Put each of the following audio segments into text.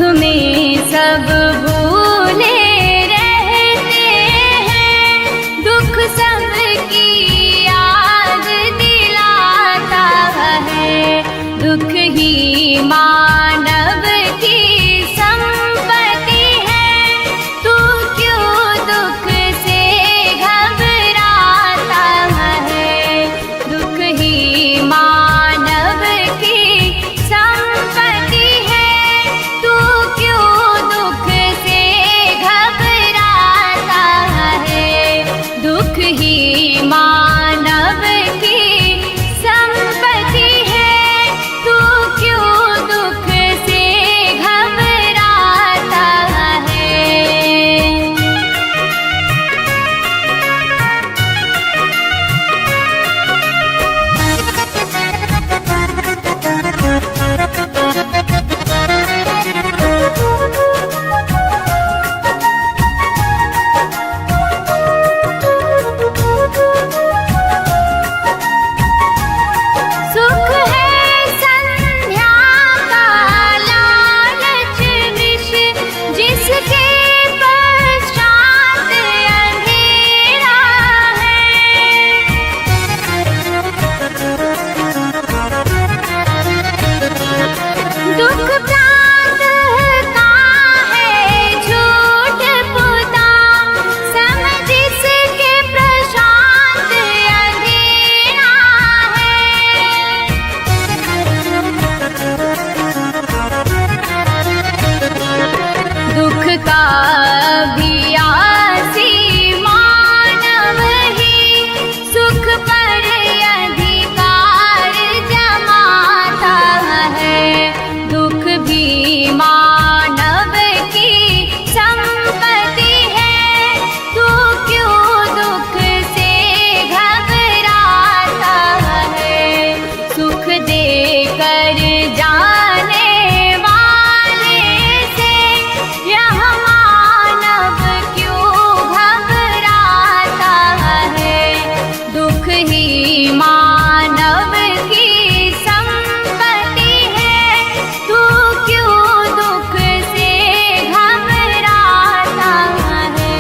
में सब भूले रहते हैं, दुख सबकी याद दिलाता है। दुख ही मानव की संपत्ति है, तू क्यों दुख से घबराता है। दुख ही मानव की संपत्ति है, तू क्यों दुख से घबराता है। दुख ही मानव की संपत्ति है, तू क्यों दुख से घबराता है। सुख है संध्या का लालच विष, जिसके पश्चात अंधेरा है। दुख प्रातः का है झूठ पुता, समय जिसके प्रशांत अंधेरा है। दुख का अभियासी मानव ही सुख पर अधिकार जमाता है। दुख भी मानव की संपत्ति है, तू क्यों दुख से घबराता है। सुख देकर जाने वाले से यह मानव क्यों घबराता है। दुख ही मानव की संपत्ति है, तू क्यों दुख से घबराता है।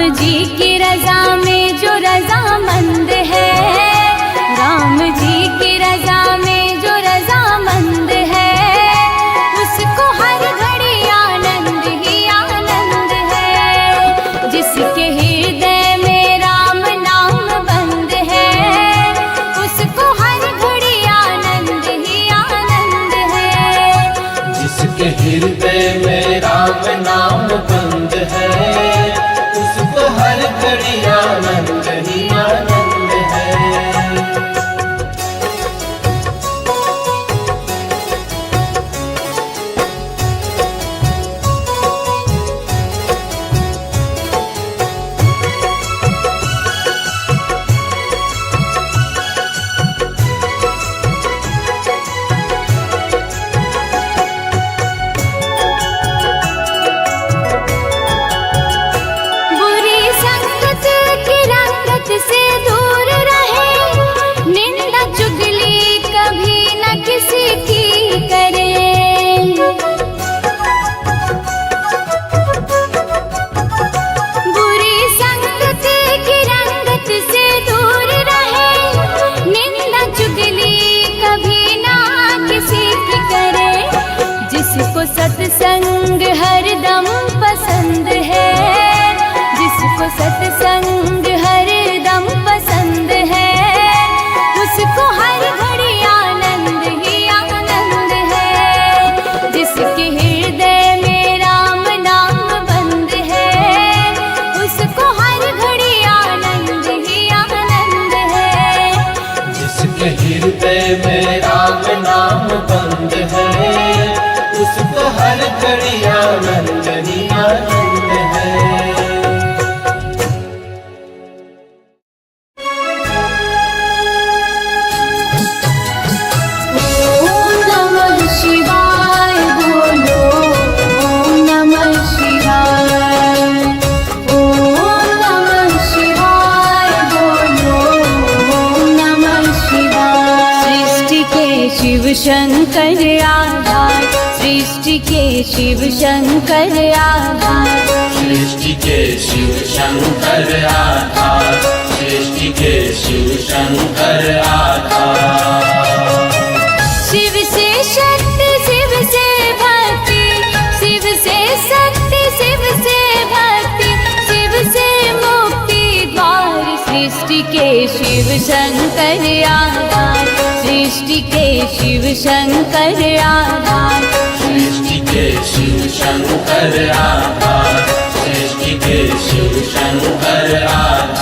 जी की रजा में जो रजामंद है, राम जी की रजा में जो रजामंद है, उसको हर घड़ी आनंद ही आनंद है। जिसके हृदय में राम नाम बंद है, उसको हर घड़ी आनंद ही आनंद है। जिसके हृदय में राम नाम बंद है, उसको हर घड़ी आनंद ही आनंद है। बुरी संगत की रंगत से दूर रहे, निंदा चुगली कभी न किसी की करे। बुरी संगत की रंगत से दूर रहे, निंदा चुगली कभी ना किसी की करे। जिसको सत्संग हरदम पसंद है, जिसको सत्संग हरदम पसंद है, उसको हर घड़ी आनंद ही आनंद है। जिसके हृदय में राम नाम बंद है, उसको हर घड़ी आनंद ही आनंद है। जिसके हृदय में राम नाम बंद है, उसको हर घड़ी आनंद ही आनंद है। ओम नमः शिवाय बोलो, ओम नमः शिवाय। ओम नमः शिवाय बोलो, ओम नमः शिवाय। सृष्टि के शिव शंकर आधार, सृष्टि के शिव शंकर आधार। सृष्टि के शिव शंकर आधार, सृष्टि के शिव शंकर आधार। शिव से शक्ति, शिव से भक्ति, शिव से शक्ति, शिव से भक्ति, शिव से मुक्ति द्वार। सृष्टि के शिव शंकर आधार, सृष्टि के शिव शंकर आधार। सृष्टि के शिव शंकर आधार, सृष्टि के शिव शंकर आधार।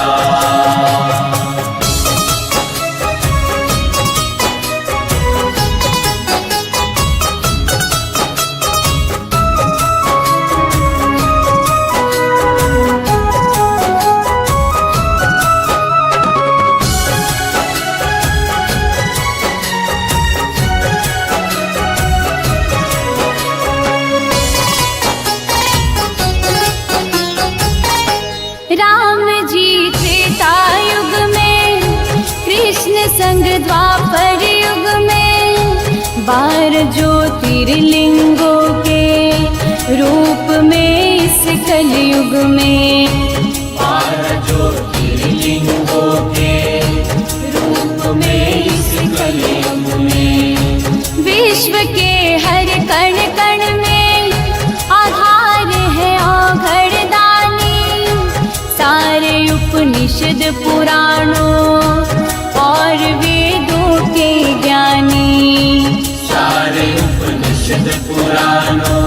राम जी त्रेता युग में, कृष्ण संग द्वापर युग में, 12 ज्योतिर्लिंगों के रूप में इस कलयुग में। 12 ज्योतिर्लिंगों के रूप में इस कलयुग में। विश्व के हर कण कण में आधार है औघड़ दानी, सारे उपनिषद पुराणों और वेदों के ज्ञानी। सारे उपनिषद पुराणों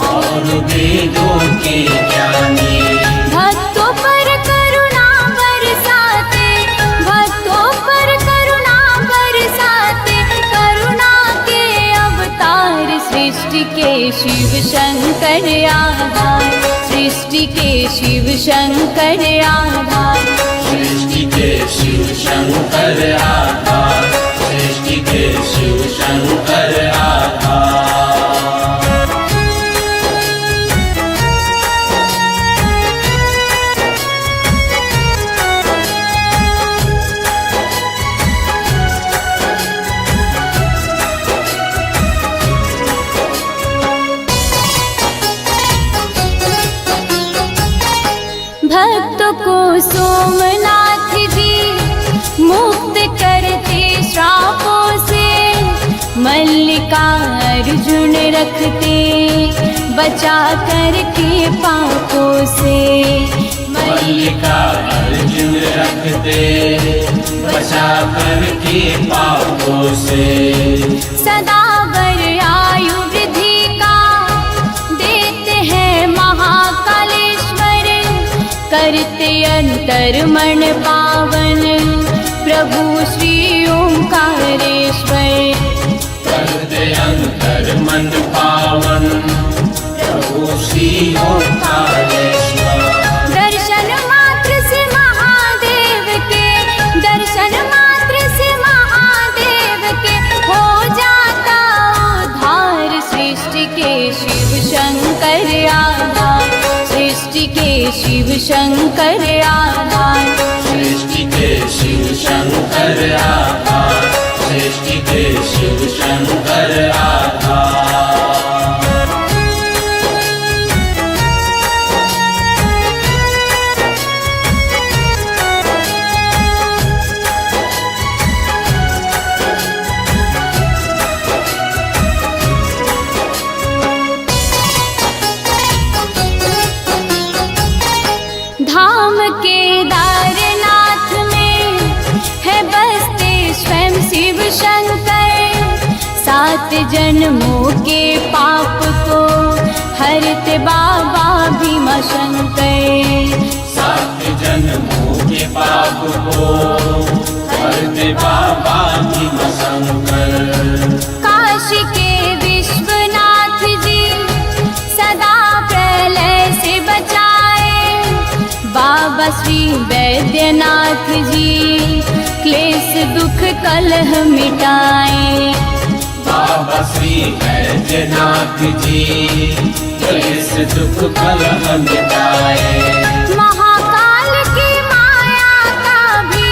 और वेदों के ज्ञानी। भक्तों पर करुणा बरसाते, भक्तों पर करुणा बरसाते, करुणा के अवतार। सृष्टि के शिव शंकर आधार, सृष्टि के शिव शंकर आधार। सृष्टि के शिव शंकर आधार, सृष्टि के शिव शंकर आधार। भक्तों को सोमनाथ जी मुक्त करते श्रापों से, मल्लिकार्जुन रखते बचा करके पापों से। मल्लिकार्जुन रखते बचा करके पापों से। सदा वर आयु वृद्धि का देते हैं महाकालेश्वर, करते अंतर मन पावन प्रभु श्री ओंकारेश्वर। करते अंतर मन पावन प्रभु श्री ओंकारेश्वर। दर्शन मात्र से महादेव के, दर्शन मात्र से महादेव के हो जाता उद्धार। सृष्टि के शिव शंकर आधार, सृष्टि के शिव शंकर आधार। सृष्टि के शिव शंकर आधार, सृष्टि के शिव शंकर आधार। धाम केदारनाथ में है बसते स्वयं शिव शंकर, 7 जन्मों के पाप को हरते बाबा भीमाशंकर। 7 जन्मों के पाप को हरते बाबा भीमाशंकर। काशी के विश्वनाथ जी सदा प्रलय से बचाए, बाबा श्री वैद्यनाथ जी क्लेश दुख कलह मिटाए। बाबा श्री वैद्यनाथ जी क्लेश दुख कलह मिटाए। महाकाल की माया का भी,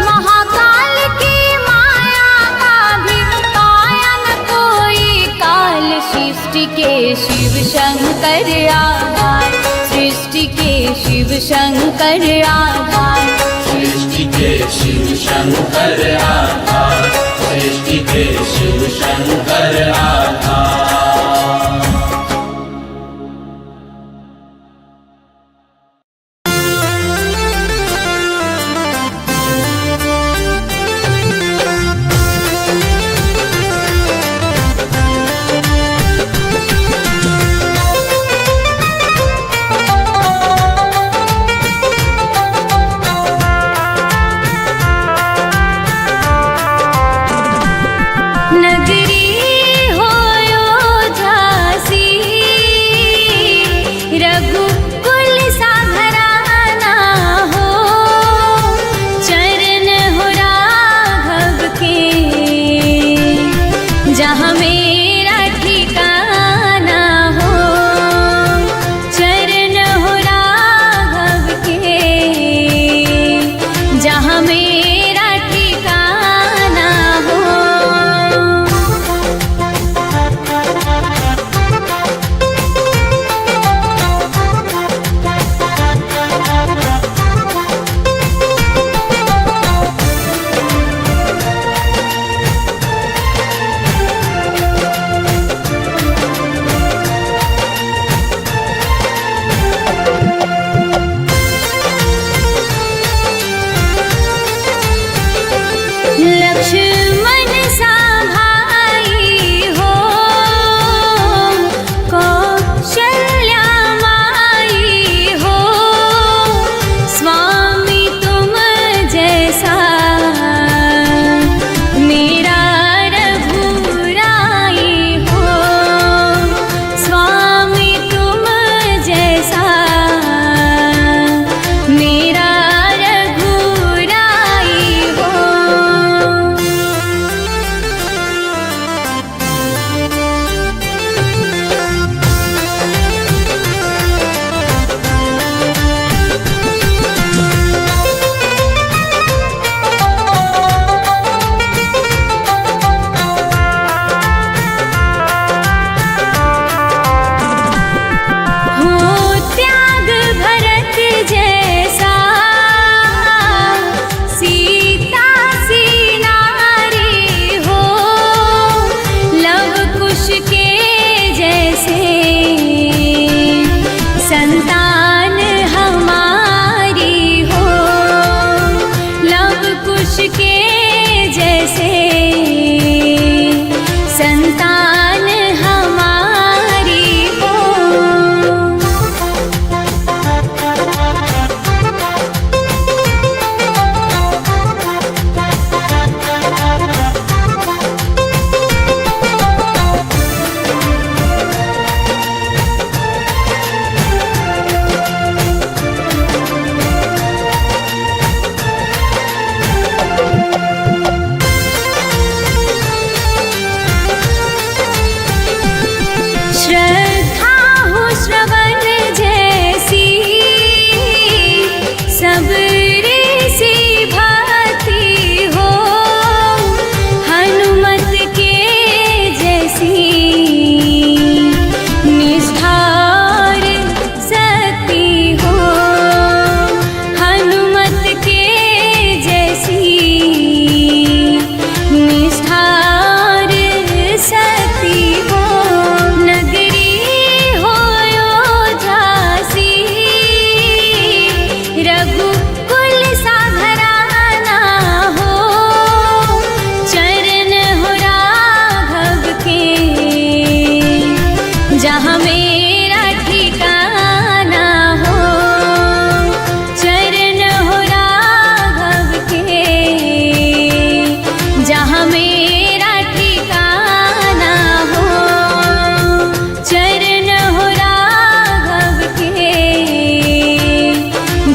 महाकाल की माया का भी पाया न कोई काल। सृष्टि के शिव शंकर आधार, सृष्टि के शिव शंकर आधार। सृष्टि के शिव शंकर आधार, सृष्टि के शिव शंकर आधार। नगरी हो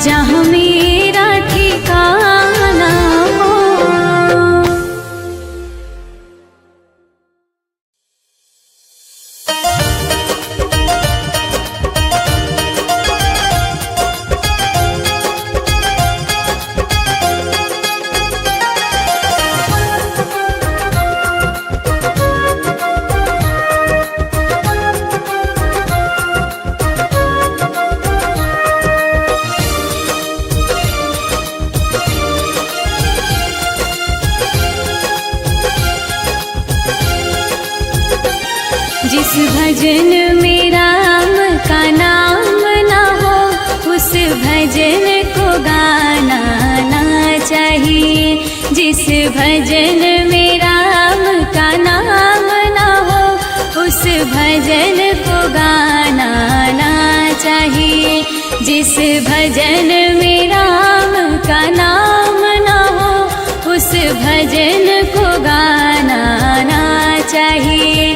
जहाँ मेरा ठिकाना हो। जिस भजन में राम का नाम ना हो, उस भजन को गाना ना चाहिए। जिस भजन में राम का नाम ना हो, उस भजन को गाना ना चाहिए। जिस भजन में राम का नाम ना हो, उस भजन को गाना ना चाहिए।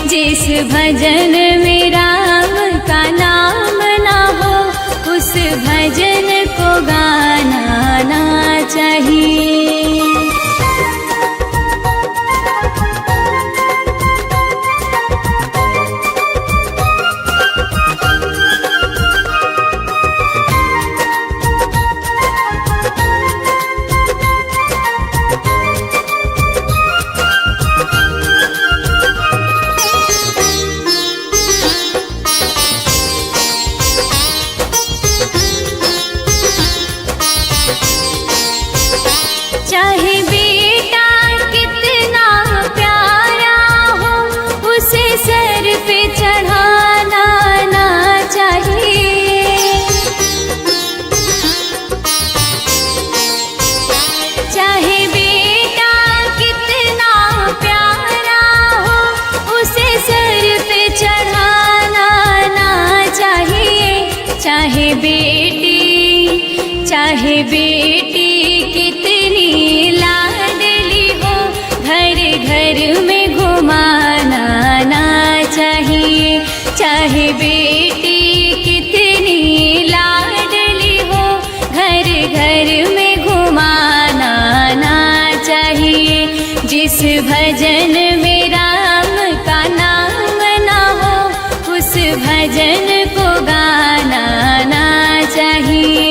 जिस भजन में राम का नाम ना हो, उस भजन को गाना ना चाहिए। चाहे बेटा कितना प्यारा हो, उसे सर पे चढ़ाना ना चाहिए। चाहे बेटा कितना प्यारा हो, उसे सर पे चढ़ाना ना चाहिए। चाहे बेटी कितनी लाडली हो, घर घर में घुमाना ना चाहिए। चाहे बेटी कितनी लाडली हो, घर घर में घुमाना ना चाहिए। जिस भजन में राम का नाम ना हो, उस भजन को गाना ना चाहिए।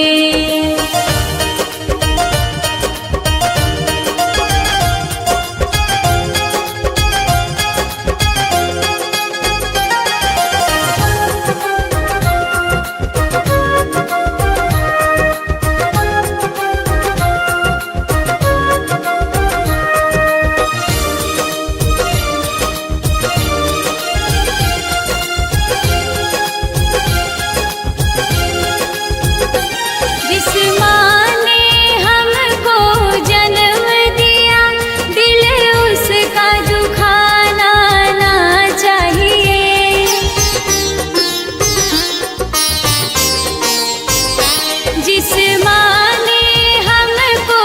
जिस माँ ने हमको जन्म दिया, दिल उसका दुखाना ना चाहिए। जिस माँ ने हमको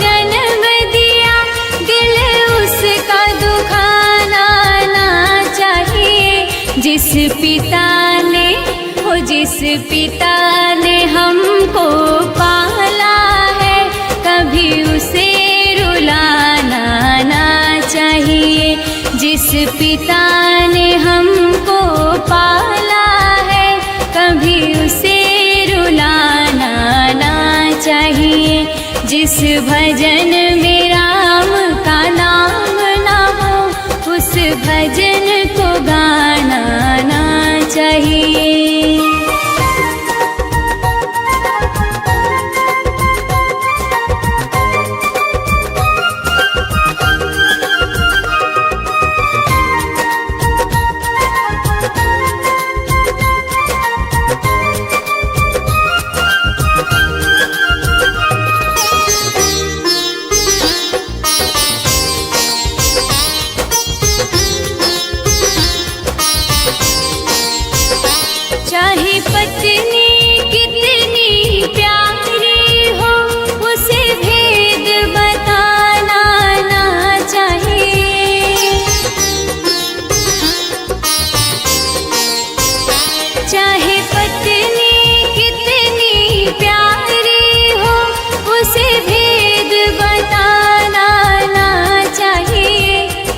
जन्म दिया, दिल उसका दुखाना ना चाहिए। जिस पिता ने हमको पाला है, कभी उसे रुलाना ना चाहिए। जिस पिता ने हमको पाला है, कभी उसे रुलाना ना चाहिए। जिस भजन में राम का नाम ना हो, उस भजन को गाना ना चाहिए।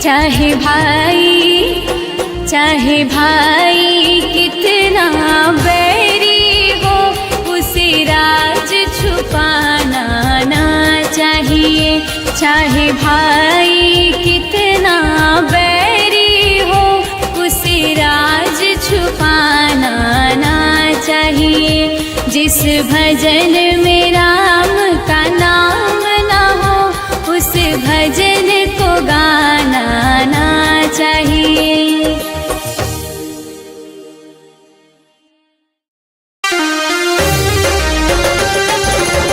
चाहे भाई कितना बैरी हो, उसे राज छुपाना ना चाहिए। चाहे भाई कितना बैरी हो, उसे राज छुपाना ना चाहिए। जिस भजन में राम का नाम ना हो, उस भजन